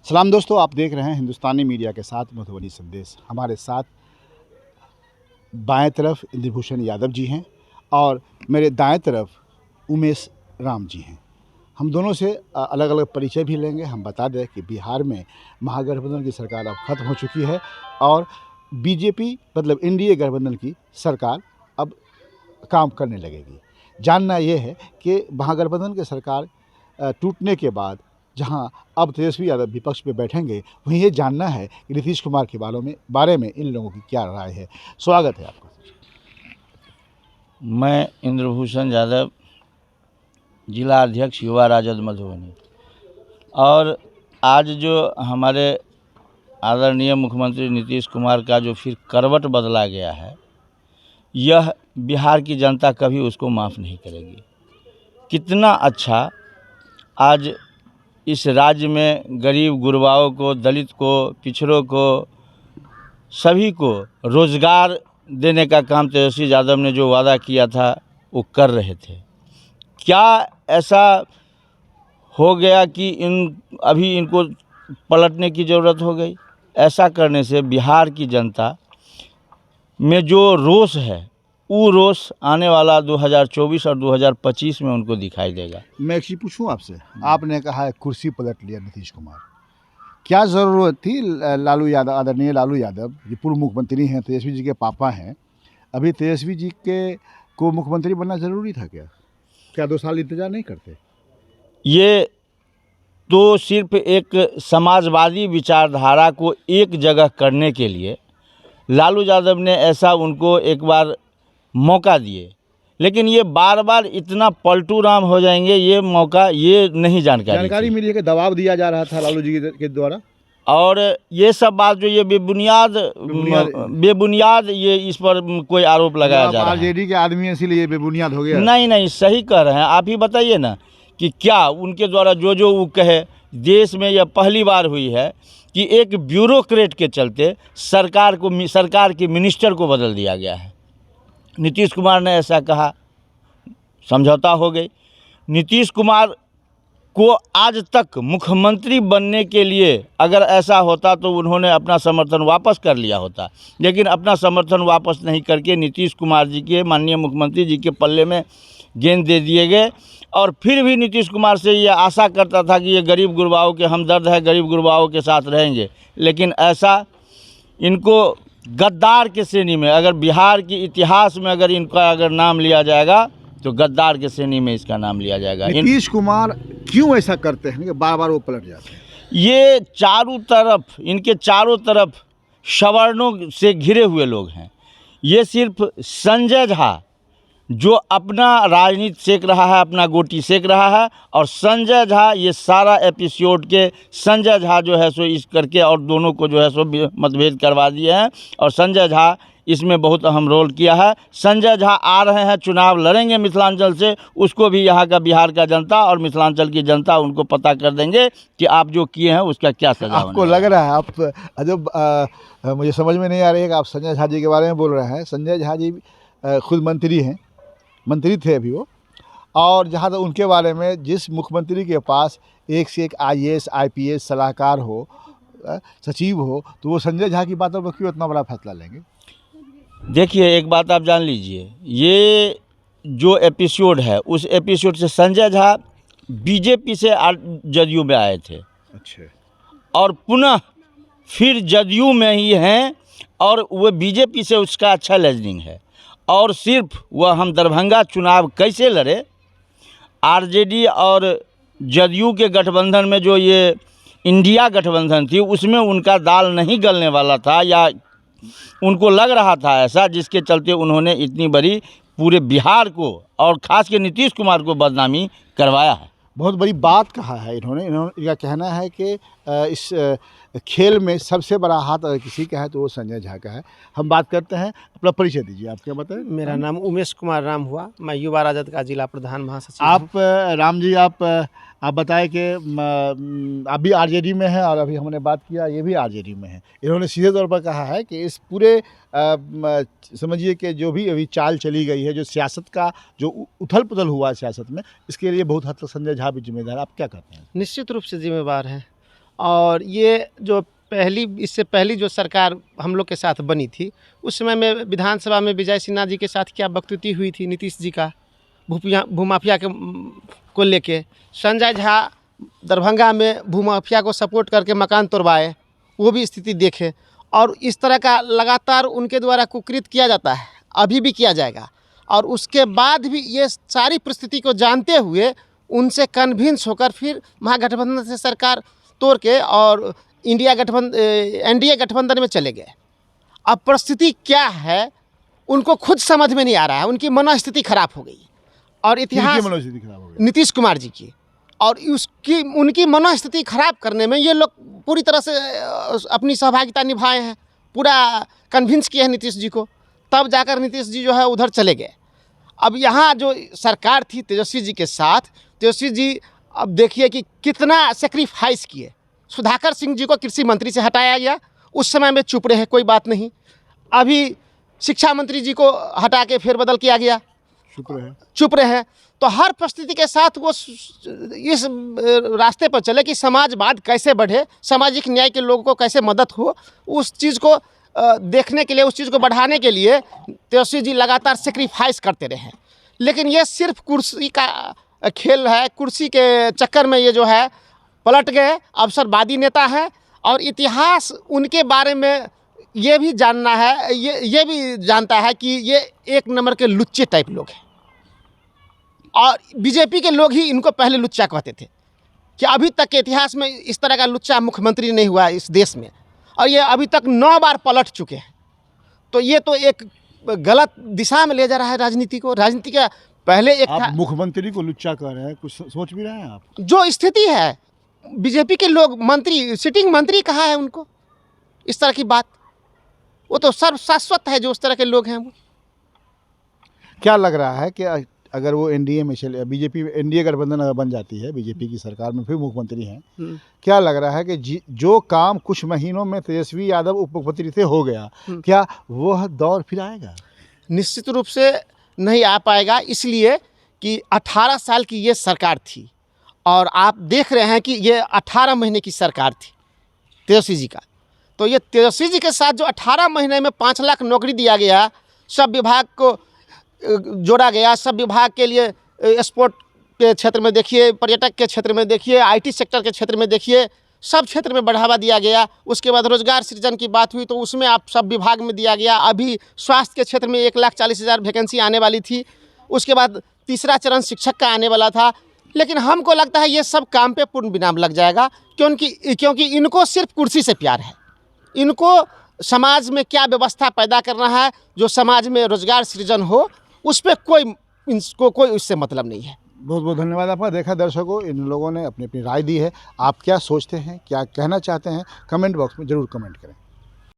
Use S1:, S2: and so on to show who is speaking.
S1: सलाम दोस्तों, आप देख रहे हैं हिंदुस्तानी मीडिया के साथ मधुबनी संदेश। हमारे साथ बाएं तरफ इंद्रभूषण यादव जी हैं और मेरे दाएं तरफ उमेश राम जी हैं। हम दोनों से अलग अलग परिचय भी लेंगे। हम बता दें कि बिहार में महागठबंधन की सरकार अब खत्म हो चुकी है और बीजेपी मतलब एनडीए गठबंधन की सरकार अब काम करने लगेगी। जानना ये है कि महागठबंधन की सरकार टूटने के बाद जहां अब तेजस्वी यादव विपक्ष में बैठेंगे, वहीं ये जानना है कि नीतीश कुमार के बारे में इन लोगों की क्या राय है। स्वागत है आपका।
S2: मैं इंद्रभूषण यादव, जिला अध्यक्ष युवा राजद मधुबनी। और आज जो हमारे आदरणीय मुख्यमंत्री नीतीश कुमार का जो फिर करवट बदला गया है, यह बिहार की जनता कभी उसको माफ़ नहीं करेगी। कितना अच्छा आज इस राज्य में गरीब गुरबाओं को, दलित को, पिछड़ों को, सभी को रोज़गार देने का काम तेजस्वी यादव ने जो वादा किया था वो कर रहे थे। क्या ऐसा हो गया कि अभी इनको पलटने की ज़रूरत हो गई? ऐसा करने से बिहार की जनता में जो रोष है, वो रोष आने वाला 2024 और 2025 में उनको दिखाई देगा।
S1: मैं एक चीज़ पूछूं आपसे, आपने कहा है कुर्सी पलट लिया नीतीश कुमार, क्या ज़रूरत थी लालू यादव, आदरणीय लालू यादव जो पूर्व मुख्यमंत्री हैं, तेजस्वी जी के पापा हैं, अभी तेजस्वी जी को मुख्यमंत्री बनना ज़रूरी था क्या 2 साल इंतजार नहीं करते?
S2: ये तो सिर्फ एक समाजवादी विचारधारा को एक जगह करने के लिए लालू यादव ने ऐसा उनको एक बार मौका दिए, लेकिन ये बार बार इतना पलटू राम हो जाएंगे, ये मौका ये नहीं जानकारी
S1: मिली है कि दबाव दिया जा रहा था लालू जी के द्वारा।
S2: और ये सब बात जो ये बेबुनियाद ये इस पर कोई आरोप लगाया जा रहा है।
S1: आरजेडी के आदमी है इसीलिए बेबुनियाद हो गया।
S2: नहीं, सही कह रहे हैं आप ही। बताइए ना कि क्या उनके द्वारा जो वो कहे, देश में यह पहली बार हुई है कि एक ब्यूरोक्रेट के चलते सरकार के मिनिस्टर को बदल दिया गया है। नीतीश कुमार ने ऐसा कहा, समझौता हो गई। नीतीश कुमार को आज तक मुख्यमंत्री बनने के लिए अगर ऐसा होता तो उन्होंने अपना समर्थन वापस कर लिया होता, लेकिन अपना समर्थन वापस नहीं करके नीतीश कुमार जी के, माननीय मुख्यमंत्री जी के पल्ले में गेंद दे दिए गए। और फिर भी नीतीश कुमार से ये आशा करता था कि ये गरीब गुरबाओं के हमदर्द है, गरीब गुरबाओं के साथ रहेंगे, लेकिन ऐसा इनको गद्दार के श्रेणी में, अगर बिहार के इतिहास में अगर इनका नाम लिया जाएगा तो गद्दार के श्रेणी में इसका नाम लिया जाएगा।
S1: नीतीश कुमार क्यों ऐसा करते हैं कि बार बार वो पलट जाते हैं?
S2: ये इनके चारों तरफ सवर्णों से घिरे हुए लोग हैं। ये सिर्फ संजय झा जो अपना राजनीति सेक रहा है, अपना गोटी सेक रहा है, और संजय झा ये सारा एपिसोड के संजय झा जो है सो इस करके और दोनों को जो है सो मतभेद करवा दिए हैं, और संजय झा इसमें बहुत अहम रोल किया है। संजय झा आ रहे हैं, चुनाव लड़ेंगे मिथिलांचल से, उसको भी यहाँ का बिहार का जनता और मिथिलांचल की जनता उनको पता कर देंगे कि आप जो किए हैं उसका क्या सजा।
S1: आपको लग रहा है आप जब मुझे समझ में नहीं आ रही है कि आप संजय झा जी के बारे में बोल रहे हैं। संजय झा जी खुद मंत्री थे अभी वो, और जहाँ तक उनके बारे में, जिस मुख्यमंत्री के पास एक से एक IAS IPS सलाहकार हो, सचिव हो, तो वो संजय झा की बातों पर क्यों इतना बड़ा फैसला लेंगे?
S2: देखिए, एक बात आप जान लीजिए, ये जो एपिसोड है उस एपिसोड से संजय झा बीजेपी से जदयू में आए थे।
S1: अच्छा।
S2: और पुनः फिर जदयू में ही हैं, और वो बीजेपी से उसका अच्छा लेजनिंग है। और सिर्फ वह हम दरभंगा चुनाव कैसे लड़े, आरजेडी और जदयू के गठबंधन में जो ये इंडिया गठबंधन थी उसमें उनका दाल नहीं गलने वाला था, या उनको लग रहा था ऐसा, जिसके चलते उन्होंने इतनी बड़ी पूरे बिहार को और ख़ास के नीतीश कुमार को बदनामी करवाया है।
S1: बहुत बड़ी बात कहा है इन्होंने। इनका कहना है कि इस खेल में सबसे बड़ा हाथ अगर किसी का है तो वो संजय झा का है। हम बात करते हैं, अपना परिचय दीजिए। आप क्या बताएं?
S3: मेरा नाम उमेश कुमार राम हुआ, मैं युवा राजद का जिला प्रधान महासचिव।
S1: आप राम जी, आप बताएं कि आप भी आरजेडी में हैं और अभी हमने बात किया ये भी आरजेडी में है। इन्होंने सीधे तौर पर कहा है कि इस पूरे समझिए कि जो भी अभी चाल चली गई है, जो सियासत का जो उथल पुथल हुआ है सियासत में, इसके लिए बहुत हद तक संजय झा भी जिम्मेदार। आप क्या कहते हैं?
S3: निश्चित रूप से जिम्मेवार हैं। और ये जो इससे पहली जो सरकार हम लोग के साथ बनी थी, उस समय में विधानसभा में विजय सिन्हा जी के साथ क्या बकतूती हुई थी नीतीश जी का भूमाफिया के को लेके। संजय झा दरभंगा में भूमाफिया को सपोर्ट करके मकान तोड़वाए, वो भी स्थिति देखे। और इस तरह का लगातार उनके द्वारा कुकृत किया जाता है, अभी भी किया जाएगा। और उसके बाद भी ये सारी परिस्थिति को जानते हुए उनसे कन्विंस होकर फिर महागठबंधन से सरकार तोड़ के और एनडीए गठबंधन में चले गए। अब परिस्थिति क्या है उनको खुद समझ में नहीं आ रहा है, उनकी मनोस्थिति खराब हो गई। और इतिहास
S1: मनोस्थिति खराब हो गई
S3: नीतीश कुमार जी की, और उनकी मनोस्थिति खराब करने में ये लोग पूरी तरह से अपनी सहभागिता निभाए हैं, पूरा कन्विंस किए हैं नीतीश जी को, तब जाकर नीतीश जी जो है उधर चले गए। अब यहाँ जो सरकार थी तेजस्वी जी के साथ, तेजस्वी जी अब देखिए कि कितना सेक्रीफाइस किए। सुधाकर सिंह जी को कृषि मंत्री से हटाया गया, उस समय में चुप रहे, कोई बात नहीं। अभी शिक्षा मंत्री जी को हटा के फेरबदल किया गया, चुप रहे। तो हर परिस्थिति के साथ वो इस रास्ते पर चले कि समाजवाद कैसे बढ़े, सामाजिक न्याय के लोगों को कैसे मदद हो, उस चीज़ को देखने के लिए, उस चीज़ को बढ़ाने के लिए तेजस्वी जी लगातार सेक्रीफाइस करते रहे। लेकिन ये सिर्फ कुर्सी का खेल है, कुर्सी के चक्कर में ये जो है पलट गए, अवसरवादी नेता है। और इतिहास उनके बारे में ये भी जानना है, ये भी जानता है कि ये एक नंबर के लुच्चे टाइप लोग हैं। और बीजेपी के लोग ही इनको पहले लुच्चा कहते थे कि अभी तक के इतिहास में इस तरह का लुच्चा मुख्यमंत्री नहीं हुआ इस देश में, और ये अभी तक 9 बार पलट चुके हैं। तो ये तो एक गलत दिशा में ले जा रहा है राजनीति को। राजनीति का पहले एक
S1: आप मुख्यमंत्री को लुच्चा कह रहे हैं, कुछ सोच भी रहे हैं आप?
S3: जो स्थिति है, बीजेपी के लोग मंत्री, सिटिंग मंत्री कहा है उनको, इस तरह की बात, वो तो सर्वशाश्वत है जो उस तरह के लोग हैं। वो
S1: क्या लग रहा है कि अगर वो एनडीए में चले, बीजेपी एनडीए गठबंधन अगर बन जाती है, बीजेपी की सरकार में फिर मुख्यमंत्री हैं, क्या लग रहा है कि जो काम कुछ महीनों में तेजस्वी यादव उप मुख्यमंत्री से हो गया, क्या वह दौर फिर आएगा?
S3: निश्चित रूप से नहीं आ पाएगा, इसलिए कि 18 साल की ये सरकार थी और आप देख रहे हैं कि ये 18 महीने की सरकार थी तेजस्वी जी का। तो ये तेजस्वी जी के साथ जो 18 महीने में 5 लाख नौकरी दिया गया, सब विभाग को जोड़ा गया, सब विभाग के लिए स्पोर्ट के क्षेत्र में देखिए, पर्यटक के क्षेत्र में देखिए, आईटी सेक्टर के क्षेत्र में देखिए, सब क्षेत्र में बढ़ावा दिया गया। उसके बाद रोजगार सृजन की बात हुई तो उसमें आप सब विभाग में दिया गया। अभी स्वास्थ्य के क्षेत्र में 1,40,000 वैकेंसी आने वाली थी। उसके बाद तीसरा चरण शिक्षक का आने वाला था। लेकिन हमको लगता है ये सब काम पे पूर्ण विराम लग जाएगा, क्योंकि इनको सिर्फ कुर्सी से प्यार है। इनको समाज में क्या व्यवस्था पैदा करना है, जो समाज में रोजगार सृजन हो, उस पर कोई उससे मतलब नहीं है।
S1: बहुत बहुत धन्यवाद आपका। देखा दर्शकों, इन लोगों ने अपनी अपनी राय दी है। आप क्या सोचते हैं, क्या कहना चाहते हैं, कमेंट बॉक्स में ज़रूर कमेंट करें।